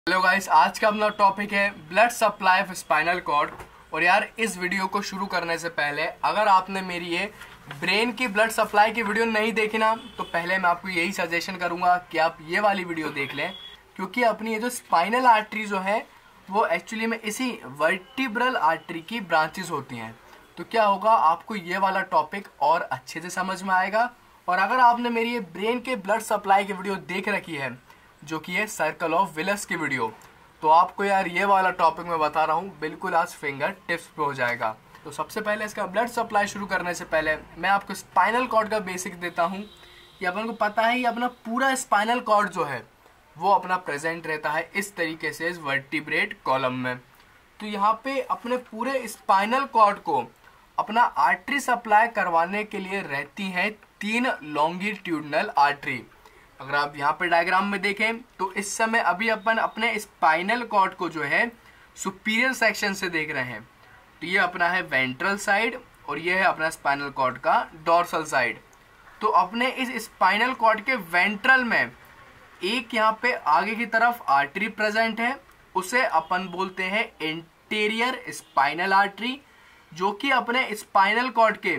Hello guys, आज का अपना टॉपिक है blood supply of spinal cord. और यार इस वीडियो को शुरू करने से पहले अगर आपने मेरी ये ब्रेन की ब्लड सप्लाई की वीडियो नहीं देखी ना, तो पहले मैं आपको यही सजेशन करूंगा कि आप ये वाली वीडियो देख लें, क्योंकि अपनी ये जो स्पाइनल आर्टरी जो है वो एक्चुअली में इसी वर्टिब्रल आर्टरी की ब्रांचेस होती हैं। तो क्या होगा, आपको ये वाला टॉपिक और अच्छे से समझ में आएगा। और अगर आपने मेरी ये ब्रेन के ब्लड सप्लाई की वीडियो देख रखी है, जो कि है सर्कल ऑफ विलस की वीडियो, तो आपको यार ये वाला टॉपिक मैं बता रहा हूँ बिल्कुल आज फिंगर टिप्स पे हो जाएगा। तो सबसे पहले इसका ब्लड सप्लाई शुरू करने से पहले मैं आपको स्पाइनल कॉर्ड का बेसिक देता हूँ। कि अपन को पता है कि अपना पूरा स्पाइनल कॉर्ड जो है वो अपना प्रेजेंट रहता है इस तरीके से इस वर्टिब्रेट कॉलम में। तो यहाँ पे अपने पूरे स्पाइनल कॉर्ड को अपना आर्टरी सप्लाई करवाने के लिए रहती हैं 3 लॉन्गिट्यूडनल आर्टरी। अगर आप यहाँ पे डायग्राम में देखें तो इस समय अभी अपन अपने स्पाइनल कॉर्ड को जो है सुपीरियर सेक्शन से देख रहे हैं। तो ये अपना है वेंट्रल साइड और ये है अपना स्पाइनल कॉर्ड का डोर्सल साइड। तो अपने इस स्पाइनल कॉर्ड के वेंट्रल में एक यहाँ पे आगे की तरफ आर्टरी प्रेजेंट है, उसे अपन बोलते हैं इंटीरियर स्पाइनल आर्टरी, जो कि अपने स्पाइनल कॉर्ड के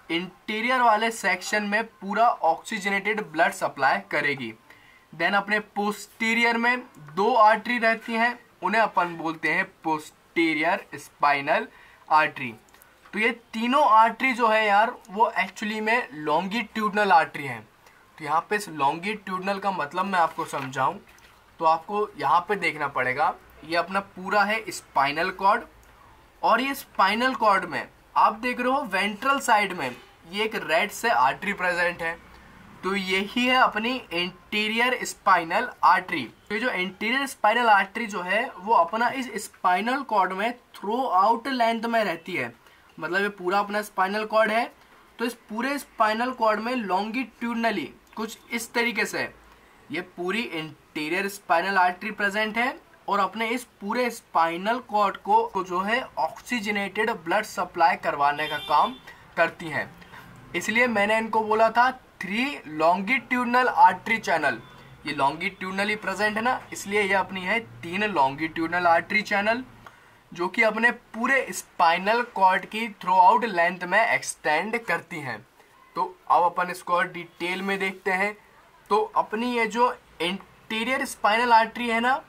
इंटीरियर वाले सेक्शन में पूरा ऑक्सीजनेटेड ब्लड सप्लाई करेगी। देन अपने पोस्टीरियर में 2 आर्टरी रहती हैं, उन्हें अपन बोलते हैं पोस्टीरियर स्पाइनल आर्टरी। तो ये तीनों आर्टरी जो है यार वो एक्चुअली में लॉन्गिट्यूडनल आर्टरी हैं। तो यहाँ पे इस लॉन्गिट्यूडनल का मतलब मैं आपको समझाऊं तो आपको यहाँ पे देखना पड़ेगा। ये अपना पूरा है स्पाइनल कॉर्ड, और ये स्पाइनल कॉर्ड में आप देख रहे हो वेंट्रल साइड में ये एक रेड से आर्टरी प्रेजेंट है। तो यही है अपनी इंटीरियर स्पाइनल आर्टरी। तो ये जो इंटीरियर स्पाइनल आर्टरी जो है वो अपना इस स्पाइनल कॉर्ड में थ्रू आउट लेंथ में रहती है। मतलब ये पूरा अपना स्पाइनल कॉर्ड है, तो इस पूरे स्पाइनल कॉर्ड में लॉन्गिट्यूडनली कुछ इस तरीके से ये पूरी इंटीरियर स्पाइनल आर्टरी प्रेजेंट है, और अपने इस पूरे स्पाइनल कॉर्ड को जो है ऑक्सीजनेटेड ब्लड सप्लाई करवाने का काम करती हैं। इसलिए मैंने इनको बोला था 3 लॉन्गिट्यूडनल आर्टरी चैनल। ये लॉन्गिट्यूडनली प्रेजेंट है ना, इसलिए ये अपनी है 3 लॉन्गिट्यूडनल आर्टरी चैनल, जो कि अपने पूरे स्पाइनल कॉर्ड की थ्रू आउट लेंथ में एक्सटेंड करती हैं। तो अब अपन इसको और डिटेल में देखते हैं। तो अपनी ये जो इंटीरियर स्पाइनल आर्टरी है ना,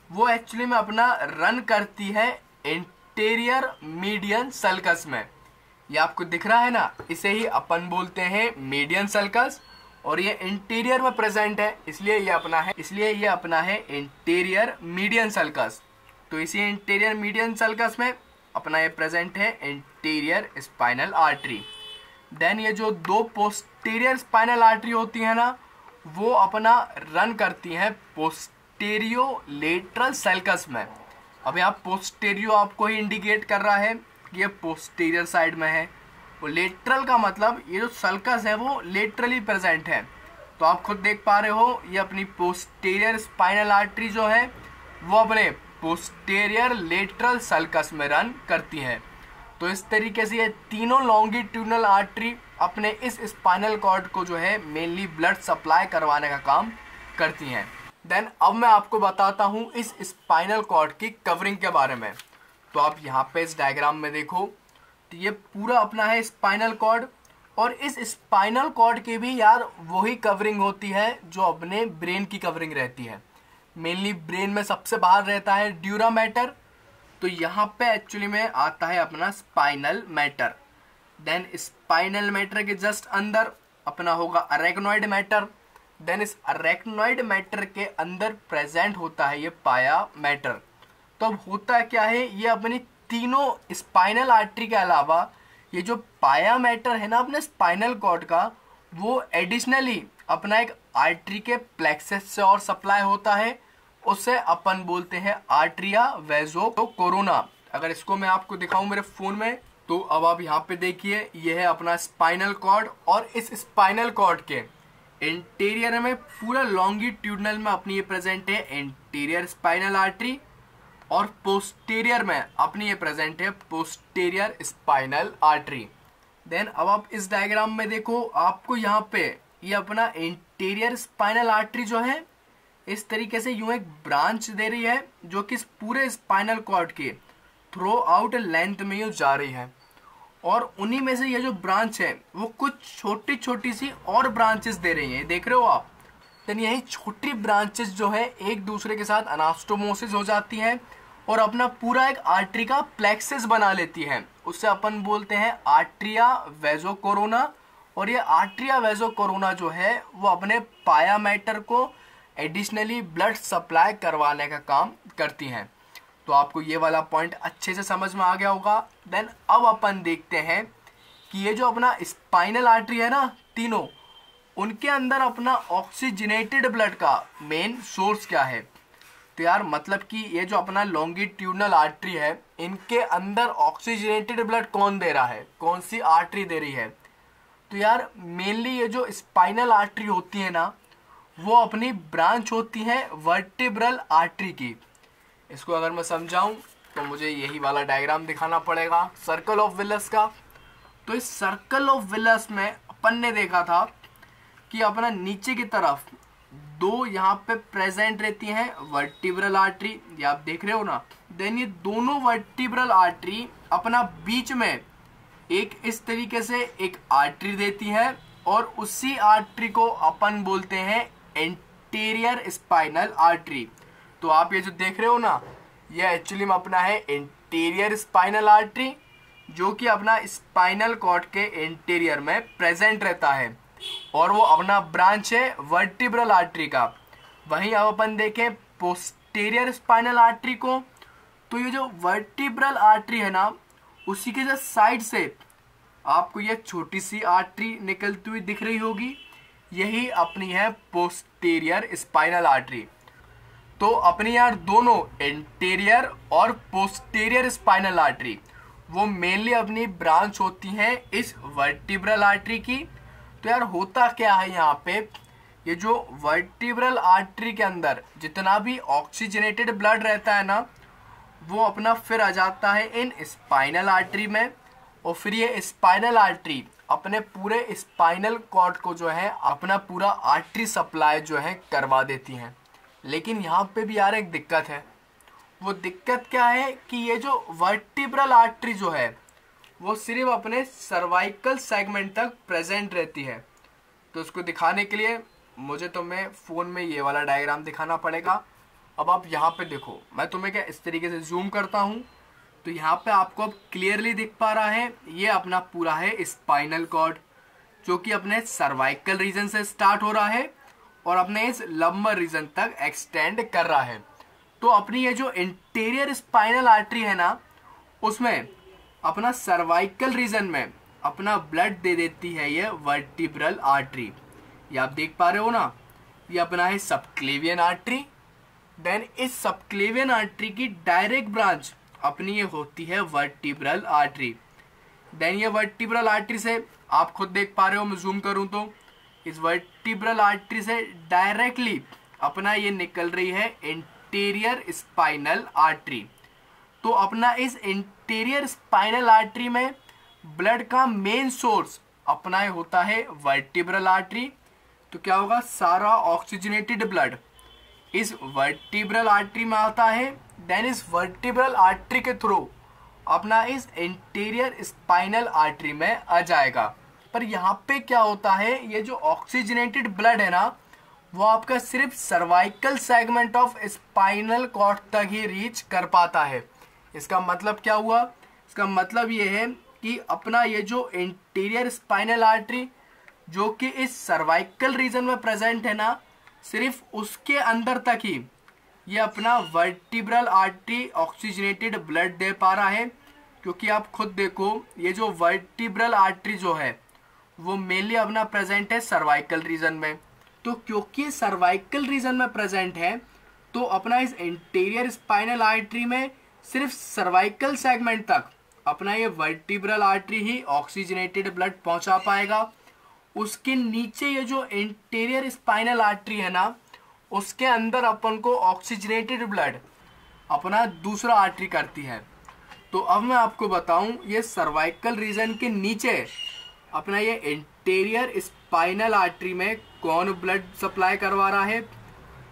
वो एक्चुअली में अपना रन करती है इंटीरियर मीडियन सल्कस में। ये आपको दिख रहा है ना, इसे ही अपन बोलते हैं मीडियन सल्कस, और ये इंटीरियर में प्रेजेंट है इसलिए ये अपना है इंटीरियर मीडियन सल्कस। तो इसी इंटीरियर मीडियन सल्कस में अपना ये प्रेजेंट है इंटीरियर स्पाइनल आर्टरी। देन ये जो 2 पोस्टीरियर स्पाइनल आर्टरी होती है ना, वो अपना रन करती हैं पोस्टेरियो लेटरल सल्कस में। अब यहाँ पोस्टेरियो आपको ही इंडिकेट कर रहा है कि ये पोस्टीरियर साइड में है, वो लेटरल का मतलब ये जो सल्कस है वो लेटरली प्रेजेंट है। तो आप खुद देख पा रहे हो ये अपनी पोस्टीरियर स्पाइनल आर्टरी जो है वो अपने पोस्टीरियर लेटरल सल्कस में रन करती है। तो इस तरीके से ये तीनों लॉन्गिट्यूडनल आर्टरी अपने इस स्पाइनल कॉर्ड को जो है मेनली ब्लड सप्लाई करवाने का काम करती हैं। देन अब मैं आपको बताता हूँ इस स्पाइनल कॉर्ड की कवरिंग के बारे में। तो आप यहाँ पे इस डायग्राम में देखो, तो ये पूरा अपना है स्पाइनल कॉर्ड, और इस स्पाइनल कॉर्ड की भी यार वही कवरिंग होती है जो अपने ब्रेन की कवरिंग रहती है। मेनली ब्रेन में सबसे बाहर रहता है ड्यूरा मैटर, तो यहाँ पे एक्चुअली में आता है अपना spinal matter. Then spinal matter के जस्ट अंदर अपना होगा अरेक्नॉइड मैटर। देन इस अरेक्नॉइड मैटर के अंदर प्रेजेंट होता है ये पाया मैटर। तो अब होता क्या है, ये अपनी तीनों स्पाइनल आर्टरी के अलावा ये जो पाया मैटर है ना अपने स्पाइनल कॉर्ड का, वो एडिशनली अपना एक आर्टरी के प्लेक्सस से और सप्लाई होता है, उसे अपन बोलते हैं आर्टरिया वेजो कोरोना। अगर इसको मैं आपको दिखाऊं मेरे फोन में, तो अब आप यहाँ पे देखिए ये है अपना स्पाइनल कॉर्ड, और इस स्पाइनल कॉर्ड के इंटीरियर में पूरा लॉन्गिट्यूडनल में अपनी ये प्रेजेंट है इंटीरियर स्पाइनल आर्टरी, और पोस्टीरियर में अपनी ये प्रेजेंट है पोस्टीरियर स्पाइनल आर्टरी। देन अब आप इस डायग्राम में देखो, आपको यहाँ पे ये अपना इंटीरियर स्पाइनल आर्टरी जो है इस तरीके से यूं एक ब्रांच दे रही है जो कि इस पूरे स्पाइनल कॉर्ड के थ्रू आउट लेंथ में यूं जा रही है, और उन्हीं में से ये जो ब्रांच है वो कुछ छोटी छोटी सी और ब्रांचेस दे रही हैं, देख रहे हो आप। देन यही छोटी ब्रांचेस जो है एक दूसरे के साथ अनास्टोमोसिस हो जाती हैं और अपना पूरा एक आर्टरी का प्लेक्सस बना लेती हैं। उससे अपन बोलते हैं आर्टरिया वेजोकोरोना, और ये आर्टरिया वेजोकोरोना जो है वो अपने पाया मैटर को एडिशनली ब्लड सप्लाई करवाने का काम करती हैं। तो आपको ये वाला पॉइंट अच्छे से समझ में आ गया होगा। देन अब अपन देखते हैं कि ये जो अपना स्पाइनल आर्टरी है ना, तीनों, उनके अंदर अपना ऑक्सीजनेटेड ब्लड का मेन सोर्स क्या है। तो यार मतलब कि ये जो अपना लॉन्गिट्यूडनल आर्टरी है, इनके अंदर ऑक्सीजनेटेड ब्लड कौन दे रहा है, कौन सी आर्टरी दे रही है। तो यार मेनली ये जो स्पाइनल आर्टरी होती है ना, वो अपनी ब्रांच होती है वर्टिब्रल आर्टरी की। इसको अगर मैं समझाऊं तो मुझे यही वाला डायग्राम दिखाना पड़ेगा सर्कल ऑफ विलस का। तो इस सर्कल ऑफ विलस में अपन ने देखा था कि अपना नीचे की तरफ दो यहाँ पे प्रेजेंट रहती हैं वर्टिब्रल आर्टरी, ये आप देख रहे हो ना। देन ये दोनों वर्टिब्रल आर्टरी अपना बीच में एक इस तरीके से एक आर्टरी देती है, और उसी आर्टरी को अपन बोलते हैं एंटीरियर स्पाइनल आर्टरी। तो आप ये जो देख रहे हो ना, ये एक्चुअली में अपना है एंटीरियर स्पाइनल आर्टरी, जो कि अपना स्पाइनल कॉर्ड के इंटीरियर में प्रेजेंट रहता है, और वो अपना ब्रांच है वर्टिब्रल आर्टरी का। वहीं अब अपन देखें पोस्टीरियर स्पाइनल आर्टरी को, तो ये जो वर्टिब्रल आर्टरी है ना, उसी के जो साइड से आपको ये छोटी सी आर्टरी निकलती हुई दिख रही होगी, यही अपनी है पोस्टीरियर स्पाइनल आर्टरी। तो अपनी यार दोनों एंटीरियर और पोस्टीरियर स्पाइनल आर्टरी वो मेनली अपनी ब्रांच होती हैं इस वर्टिब्रल आर्टरी की। तो यार होता क्या है यहाँ पे, ये जो वर्टिब्रल आर्टरी के अंदर जितना भी ऑक्सीजनेटेड ब्लड रहता है ना, वो अपना फिर आ जाता है इन स्पाइनल आर्टरी में, और फिर ये स्पाइनल आर्टरी अपने पूरे स्पाइनल कॉर्ड को जो है अपना पूरा आर्टरी सप्लाई जो है करवा देती हैं। लेकिन यहाँ पे भी यार एक दिक्कत है। वो दिक्कत क्या है कि ये जो वर्टिब्रल आर्टरी जो है वो सिर्फ अपने सर्वाइकल सेगमेंट तक प्रेजेंट रहती है। तो उसको दिखाने के लिए मुझे तुम्हें फ़ोन में ये वाला डायग्राम दिखाना पड़ेगा। अब आप यहाँ पे देखो, मैं तुम्हें क्या इस तरीके से जूम करता हूँ, तो यहाँ पे आपको अब क्लियरली दिख पा रहा है ये अपना पूरा है स्पाइनल कॉर्ड, जो कि अपने सर्वाइकल रीजन से स्टार्ट हो रहा है और अपने इस लंबर रीजन तक एक्सटेंड कर रहा है। तो अपनी ये जो इंटीरियर स्पाइनल आर्टरी है ना, उसमें अपना सर्वाइकल रीजन में अपना ब्लड दे देती है ये वर्टिब्रल आर्टरी। ये आप देख पा रहे हो ना, ये अपना है सबक्लेवियन आर्टरी। देन इस सबक्लेवियन आर्टरी की डायरेक्ट ब्रांच अपनी ये होती है वर्टिब्रल आर्टरी। देन ये वर्टिब्रल आर्टरी से आप खुद देख पा रहे हो, मैं जूम करूं तो इस वर्टिब्रल आर्टरी से डायरेक्टली अपना ये निकल रही है इंटीरियर स्पाइनल आर्टरी। तो अपना इस इंटीरियर स्पाइनल आर्टरी में ब्लड का मेन सोर्स अपना ये होता है वर्टिब्रल आर्टरी। तो क्या होगा, सारा ऑक्सीजनेटेड ब्लड इस वर्टिब्रल आर्टरी में आता है। देन इस वर्टिब्रल आर्टरी के थ्रू अपना इस इंटीरियर स्पाइनल आर्टरी में आ जाएगा। पर यहाँ पे क्या होता है, ये जो ऑक्सीजनेटेड ब्लड है ना, वो आपका सिर्फ cervical segment of spinal cord तक ही रीच कर पाता है। इसका मतलब क्या हुआ, इसका मतलब ये है कि अपना ये जो इंटीरियर स्पाइनल आर्टरी जो कि इस सर्वाइकल रीजन में प्रेजेंट है ना, सिर्फ उसके अंदर तक ही ये अपना वर्टिब्रल आर्टरी ऑक्सीजनेटेड ब्लड दे पा रहा है। क्योंकि आप खुद देखो, ये जो वर्टिब्रल आर्टरी जो है वो मेनली अपना प्रेजेंट है सर्वाइकल रीजन में। तो क्योंकि सर्वाइकल रीजन में प्रेजेंट है, तो अपना इस इंटीरियर स्पाइनल आर्टरी में सिर्फ सर्वाइकल सेगमेंट तक अपना ये वर्टिब्रल आर्टरी ही ऑक्सीजनेटेड ब्लड पहुंचा पाएगा। उसके नीचे ये जो इंटीरियर स्पाइनल आर्टरी है ना, उसके अंदर अपन को ऑक्सीजनेटेड ब्लड अपना दूसरा आर्टरी करती है। तो अब मैं आपको बताऊं, ये सर्वाइकल रीजन के नीचे अपना ये इंटीरियर स्पाइनल आर्टरी में कौन ब्लड सप्लाई करवा रहा है।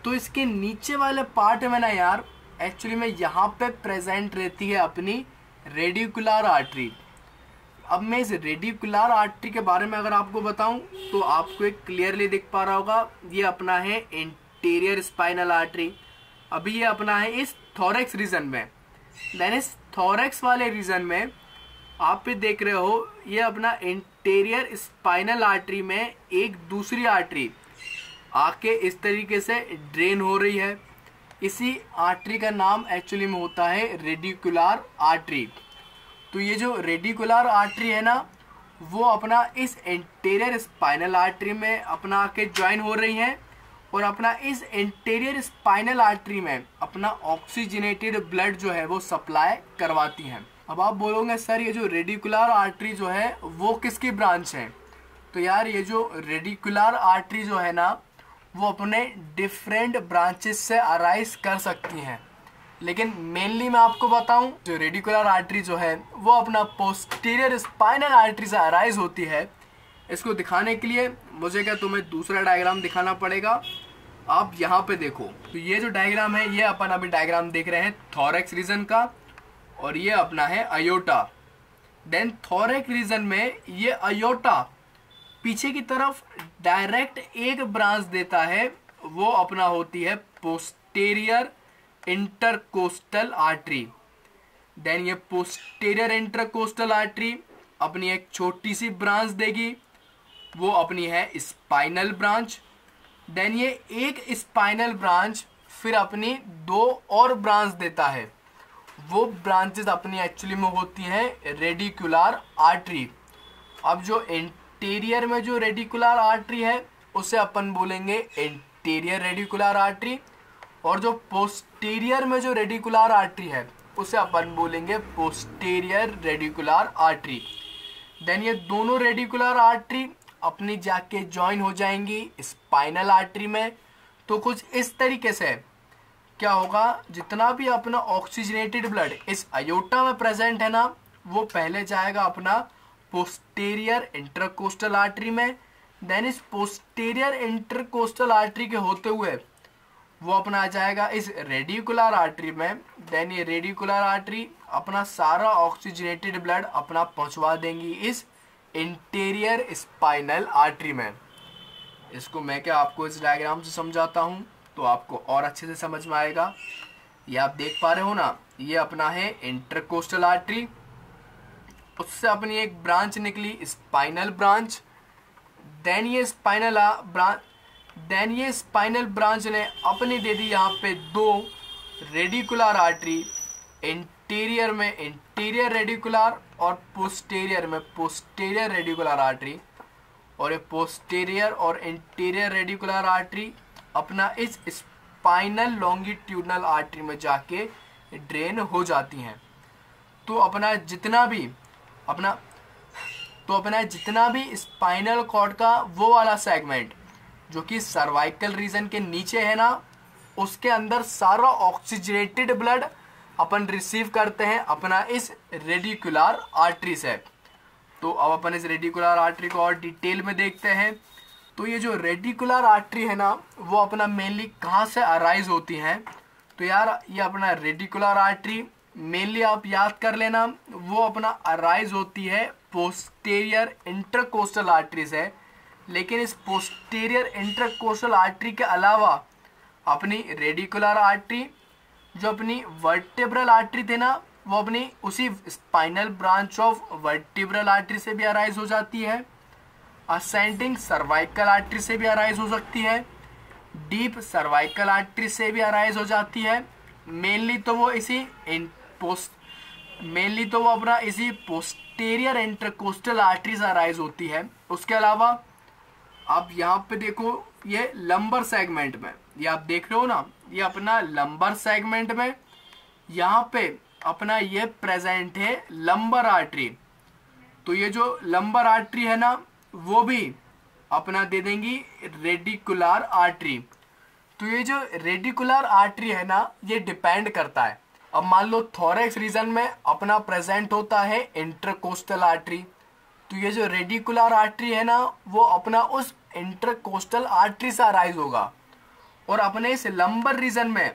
तो इसके नीचे वाले पार्ट में ना यार एक्चुअली में यहाँ पे प्रेजेंट रहती है अपनी रेडिकुलर आर्टरी। अब मैं इस रेडिकुलर आर्टरी के बारे में अगर आपको बताऊं तो आपको एक क्लियरली दिख पा रहा होगा, ये अपना है इंटीरियर स्पाइनल आर्टरी। अभी ये अपना है इस थोरैक्स रीजन में। देन इस थोरैक्स वाले रीजन में आप भी देख रहे हो ये अपना इंटीरियर स्पाइनल आर्टरी में एक दूसरी आर्टरी आके इस तरीके से ड्रेन हो रही है। इसी आर्टरी का नाम एक्चुअली में होता है रेडिकुलर आर्टरी। तो ये जो रेडिकुलर आर्टरी है ना वो अपना इस इंटीरियर स्पाइनल आर्टरी में अपना आके ज्वाइन हो रही हैं और अपना इस इंटीरियर स्पाइनल आर्टरी में अपना ऑक्सीजनेटेड ब्लड जो है वो सप्लाई करवाती हैं। अब आप बोलोगे सर ये जो रेडिकुलर आर्टरी जो है वो किसकी ब्रांच है? तो यार ये जो रेडिकुलर आर्टरी जो है ना वो अपने डिफरेंट ब्रांचेस से अराइज कर सकती हैं, लेकिन मेनली मैं आपको बताऊं जो रेडिकुलर आर्टरी जो है वो अपना पोस्टीरियर स्पाइनल आर्टरी से अराइज होती है। इसको दिखाने के लिए मुझे क्या तुम्हें दूसरा डायग्राम दिखाना पड़ेगा। आप यहाँ पे देखो तो ये जो डायग्राम है ये अपन अभी डायग्राम देख रहे हैं थोरैक्स रीजन का, और ये अपना है अयोटा। देन थोरैक्स रीजन में ये अयोटा पीछे की तरफ डायरेक्ट एक ब्रांच देता है, वो अपना होती है पोस्टीरियर इंटरकोस्टल आर्टरी। देन ये पोस्टीरियर इंटरकोस्टल आर्टरी अपनी एक छोटी सी ब्रांच देगी, वो अपनी है स्पाइनल ब्रांच। देन ये एक स्पाइनल ब्रांच फिर अपनी दो और ब्रांच देता है, वो ब्रांचेस अपनी एक्चुअली में होती हैं रेडिकुलर आर्टरी। अब जो इंटीरियर में जो रेडिकुलर आर्टरी है उसे अपन बोलेंगे इंटीरियर रेडिकुलर आर्टरी, और जो पोस्टीरियर में जो रेडिकुलर आर्टरी है उसे अपन बोलेंगे पोस्टीरियर रेडिकुलर आर्टरी। देन ये दोनों रेडिकुलर आर्टरी अपनी जाके ज्वाइन हो जाएंगी स्पाइनल आर्टरी में। तो कुछ इस तरीके से क्या होगा, जितना भी अपना ऑक्सीजनेटेड ब्लड इस अयोटा में प्रेजेंट है ना वो पहले जाएगा अपना पोस्टीरियर इंटरकोस्टल आर्टरी में। देन इस पोस्टीरियर इंटरकोस्टल आर्टरी के होते हुए वो अपना आ जाएगा इस रेडिकुलर आर्टरी में। देन ये रेडिकुलर आर्टरी अपना सारा ऑक्सीजनेटेड ब्लड अपना पहुंचवा देंगी इस इंटीरियर स्पाइनल आर्टरी में। इसको मैं क्या आपको इस डायग्राम से समझाता हूं तो आपको और अच्छे से समझ में आएगा। ये आप देख पा रहे हो ना, ये अपना है इंटरकोस्टल आर्टरी, उससे अपनी एक ब्रांच निकली स्पाइनल ब्रांच। देन ये स्पाइनल ब्रांच ने अपनी दे दी यहाँ पे दो रेडिकुलर आर्टरी, इंटीरियर में इंटीरियर रेडिकुलर और पोस्टीरियर में पोस्टीरियर रेडिकुलर आर्टरी। और ये पोस्टीरियर और इंटीरियर रेडिकुलर आर्टरी अपना इस स्पाइनल लॉन्गिट्यूडनल आर्टरी में जाके ड्रेन हो जाती हैं। तो अपना जितना भी स्पाइनल कॉर्ड का वो वाला सेगमेंट जो कि सर्वाइकल रीजन के नीचे है ना, उसके अंदर सारा ऑक्सीजनेटेड ब्लड अपन रिसीव करते हैं अपना इस रेडिकुलर आर्टरी से। तो अब अपन इस रेडिकुलर आर्टरी को और डिटेल में देखते हैं। तो ये जो रेडिकुलर आर्टरी है ना वो अपना मेनली कहाँ से अराइज होती हैं? तो यार ये अपना रेडिकुलर आर्टरी मेनली आप याद कर लेना, वो अपना अराइज होती है पोस्टीरियर इंटरकोस्टल आर्टरी से। लेकिन इस पोस्टीरियर इंटरकोस्टल आर्टरी के अलावा अपनी रेडिकुलर आर्टरी जो अपनी वर्टेब्रल आर्टरी थे ना वो अपनी उसी spinal branch of vertebral artery से भी अराइज हो जाती है। असेंडिंग सर्वाइकल आर्टरी से भी अराइज हो सकती है, डीप सर्वाइकल आर्टरी से भी अराइज हो जाती है। मेनली तो वो अपना इसी पोस्टीरियर इंटरकोस्टल आर्टरी से अराइज होती है। उसके अलावा आप यहाँ पे देखो ये लंबर सेगमेंट में, ये आप देख रहे हो ना, ये अपना लंबर सेगमेंट में यहाँ पे अपना ये प्रेजेंट है लंबर आर्टरी। तो ये जो लंबर आर्टरी है ना वो भी अपना दे देंगी रेडिकुलर आर्टरी। तो ये जो रेडिकुलर आर्टरी है ना ये डिपेंड करता है। अब मान लो थोरैक्स रीजन में अपना प्रेजेंट होता है इंटरकोस्टल आर्टरी, तो ये जो रेडिकुलर आर्टरी है ना वो अपना उस इंटरकोस्टल आर्टरी से अराइज होगा। और अपने इस लंबर रीजन में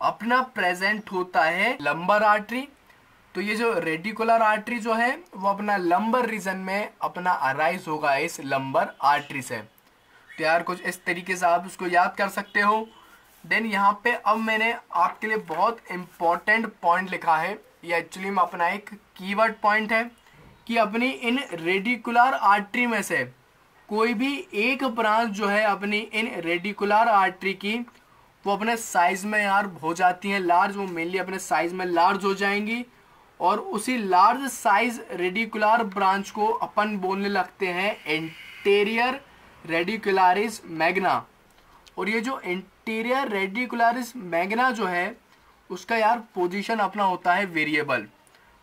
अपना प्रेजेंट होता है लंबर आर्टरी। तो ये जो रेडिकुलर आर्टरी जो है वो अपना लंबर रीजन में अपना अराइज होगा इस लंबर आर्टरी से। तो यार कुछ इस तरीके से आप उसको याद कर सकते हो। देन यहाँ पे अब मैंने आपके लिए बहुत इंपॉर्टेंट पॉइंट लिखा है, ये एक्चुअली में अपना एक कीवर्ड पॉइंट है कि अपनी इन रेडिकुलर आर्टरी में से कोई भी एक ब्रांच जो है अपनी इन रेडिकुलर आर्टरी की वो अपने साइज में यार हो जाती है लार्ज, वो मेनली अपने साइज में लार्ज हो जाएंगी और उसी लार्ज साइज रेडिकुलर ब्रांच को अपन बोलने लगते हैं एंटीरियर रेडिकुलरिस मैग्ना। और ये जो एंटीरियर रेडिकुलरिस मैग्ना जो है उसका यार पोजीशन अपना होता है वेरिएबल,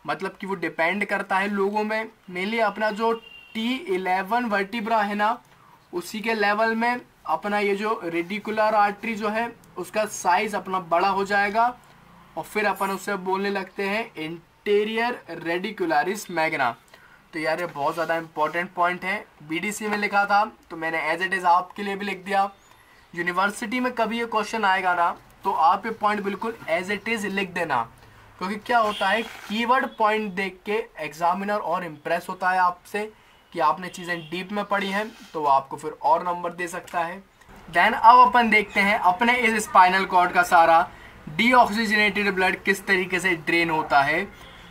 मतलब कि वो डिपेंड करता है लोगों में। मेनली अपना जो T11 वर्टिब्रा है ना उसी के लेवल में अपना ये जो रेडिकुलर आर्टरी जो है उसका साइज अपना बड़ा हो जाएगा और फिर अपन उससे बोलने लगते हैं एंटीरियर रेडिकुलरिस मैग्ना। तो यार ये बहुत ज़्यादा इंपॉर्टेंट पॉइंट है, BDC में लिखा था तो मैंने एज इट इज़ आपके लिए भी लिख दिया। यूनिवर्सिटी में कभी ये क्वेश्चन आएगा ना तो आप ये पॉइंट बिल्कुल एज इट इज़ लिख देना, क्योंकि क्या होता है कीवर्ड पॉइंट देख के एग्जामिनर और इम्प्रेस होता है आपसे कि आपने चीज़ें डीप में पढ़ी हैं, तो वो आपको फिर और नंबर दे सकता है। देन अब अपन देखते हैं अपने इस स्पाइनल कॉर्ड का सारा डीऑक्सीजनेटेड ब्लड किस तरीके से ड्रेन होता है।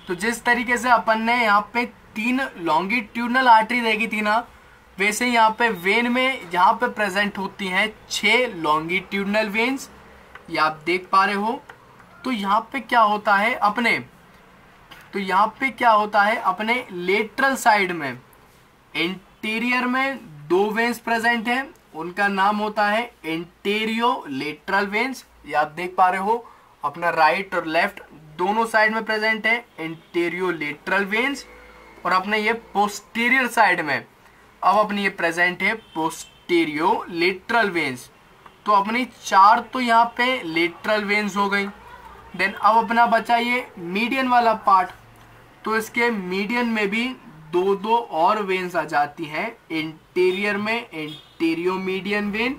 तो जिस तरीके से अपन ने यहाँ पे 3 लॉन्गिट्यूडनल आर्टरी देखी थी ना, वैसे यहाँ पे वेन में यहाँ पे प्रेजेंट होती हैं 6 लॉन्गिट्यूडनल वेन्स, ये आप देख पा रहे हो। तो यहाँ पे क्या होता है अपने लेटरल साइड में इंटीरियर में 2 वेन्स प्रेजेंट हैं, उनका नाम होता है एंटेरियो लेटरल वेन्स, ये आप देख पा रहे हो। अपना राइट और लेफ्ट दोनों साइड में प्रेजेंट है एंटेरियो लेटरल वेन्स। और अपने ये पोस्टीरियर साइड में अब अपनी ये प्रेजेंट है पोस्टीरियो लेटरल वेन्स। तो अपनी 4 तो यहाँ पे लेटरल वेन्स हो गई। देन अब अपना बचा ये मीडियन वाला पार्ट, तो इसके मीडियन में भी 2 और वेन्स आ जाती हैं। इंटीरियर में इंटीरियो मीडियन वेन,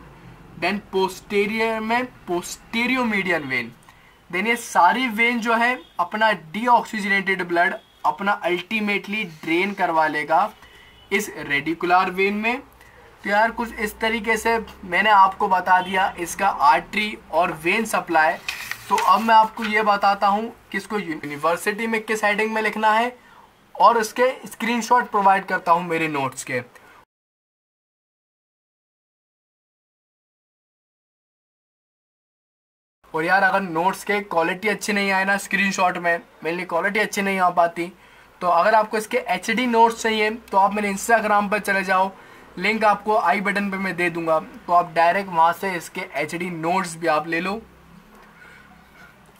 देन पोस्टीरियर में पोस्टीरियो मीडियन वेन। देन ये सारी वेन जो है अपना डीऑक्सीजनेटेड ब्लड अपना अल्टीमेटली ड्रेन करवा लेगा इस रेडिकुलर वेन में। तो यार कुछ इस तरीके से मैंने आपको बता दिया इसका आर्टरी और वेन सप्लाई। तो अब मैं आपको ये बताता हूँ कि इसको यूनिवर्सिटी में किस हेडिंग में लिखना है और इसके स्क्रीनशॉट प्रोवाइड करता हूँ मेरे नोट्स के। और यार अगर नोट्स के क्वालिटी अच्छी नहीं आए ना स्क्रीनशॉट में, मेनली क्वालिटी अच्छी नहीं आ पाती, तो अगर आपको इसके HD नोट्स चाहिए तो आप मेरे इंस्टाग्राम पर चले जाओ, लिंक आपको आई बटन पे मैं दे दूंगा, तो आप डायरेक्ट वहाँ से इसके HD नोट्स भी आप ले लो।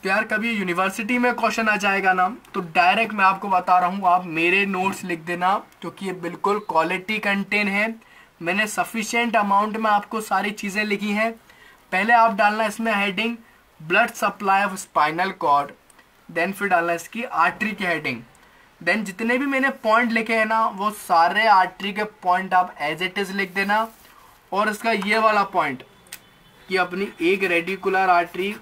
तो यार कभी यूनिवर्सिटी में क्वेश्चन आ जाएगा ना तो डायरेक्ट मैं आपको बता रहा हूँ आप मेरे नोट्स लिख देना, क्योंकि ये बिल्कुल क्वालिटी कंटेंट है। मैंने सफिशिएंट अमाउंट में आपको सारी चीज़ें लिखी हैं। पहले आप डालना इसमें heading blood supply of spinal cord, then फिर डालना इसकी आर्टरी की हेडिंग। देन जितने भी मैंने पॉइंट लिखे हैं ना वो सारे आर्टरी के पॉइंट आप एज इट इज लिख देना। और इसका ये वाला पॉइंट कि अपनी एक रेडिकुलर आर्टरी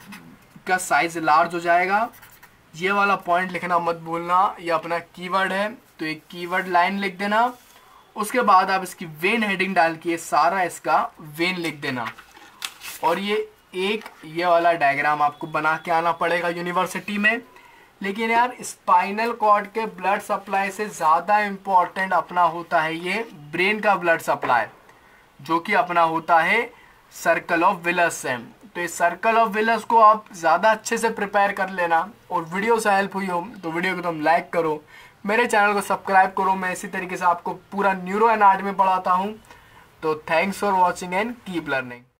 का साइज लार्ज हो जाएगा, ये वाला पॉइंट लिखना मत भूलना, ये अपना कीवर्ड है, तो एक कीवर्ड लाइन लिख देना। उसके बाद आप इसकी वेन हेडिंग डाल के सारा इसका वेन लिख देना। और ये वाला डायग्राम आपको बना के आना पड़ेगा यूनिवर्सिटी में। लेकिन यार स्पाइनल कॉर्ड के ब्लड सप्लाई से ज़्यादा इम्पोर्टेंट अपना होता है ये ब्रेन का ब्लड सप्लाई, जो कि अपना होता है सर्कल ऑफ विलस से। तो इस सर्कल ऑफ विलस को आप ज़्यादा अच्छे से प्रिपेयर कर लेना। और वीडियो से हेल्प हुई हो तो वीडियो को तुम लाइक करो, मेरे चैनल को सब्सक्राइब करो। मैं इसी तरीके से आपको पूरा न्यूरो एनाटॉमी पढ़ाता हूँ। तो thanks for watching and keep learning.